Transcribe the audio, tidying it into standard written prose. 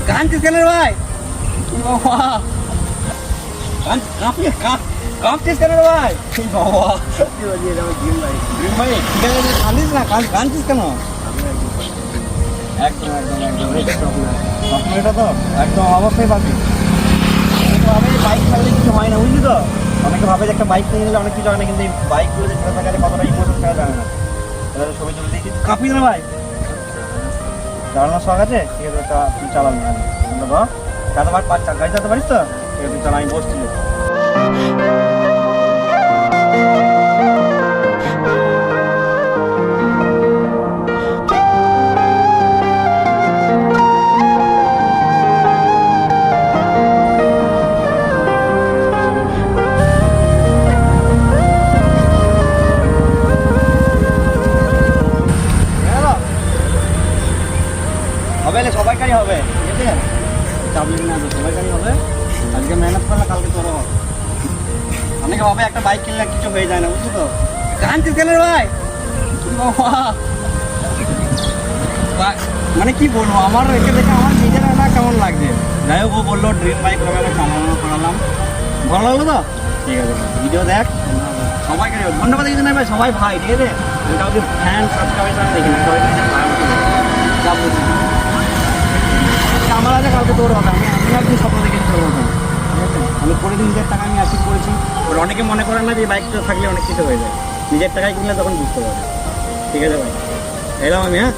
কাঁদছিস কেন রে ভাই? বাবা কাঁদছিস কেন রে ভাই? বাবা ড্রিম ভাই ঠিক আছে, কাঁদিস না, কাঁদছিস কেন? একদম একদম একদম স্বপ্ন এটা তো একদম অবশ্যই পাবি। ভাবে বাইক থাকলে কিছু হয় না, বুঝলি তো? অনেকে ভাবে যে একটা বাইক নিয়ে নিলে অনেক কিছু হয় না, কিন্তু এই বাইকগুলো যে ছেড়ে থাকাতে কতটা ইমোশন ছাড়া জানে না। তাহলে ছবি তুলে দেখি, কাঁপিস না ভাই? চালানোর শখ আছে? ঠিক আছে, তুই চালাবি না, চালাতে গাড়ি চালাতে পারিস তো? ঠিক আছে, তুই চালা, আমি বসছি। হবে না, সবাইকারই হবে, ঠিক আছে? চাপ নিবি না, সবাইকারই হবে। আজকে মেহনত করলে কালকে তোরও হবে। অনেকে ভাবে একটা বাইক কিনলে কিছু হয়ে যায় না, বুঝলি তো? কাঁদছিস কেন রে ভাই? মানে কি বলবো, আমার একে দেখে আমার নিজের না কেমন লাগছে। যাই হোক, ও বললো ড্রিম বাইক হবে, আমি চালানো করালাম, ভালো লাগলো তো? ঠিক আছে, ভিডিও দেখ, সবাইকে ধন্যবাদ দিতে না ভাই, সবাই ভাই, ঠিক আছে? কাউকে ফ্যান সাবস্ক্রাইবার দেখি না, সবাইকে আমার আছে, কালকে তোর হবে। আমি একদিন স্বপ্ন দেখে তোর হবে, ঠিক আছে? আমি করে দিন, নিজের টাকা আমি অ্যাচিভ করেছি। অনেকে মনে করেন না যে বাইকটা থাকলে অনেক কিছু হয়ে যায়, নিজের টাকায় কিনলে তখন বুঝতে পারে। ঠিক আছে ভাই, এলাম আমি, হ্যাঁ।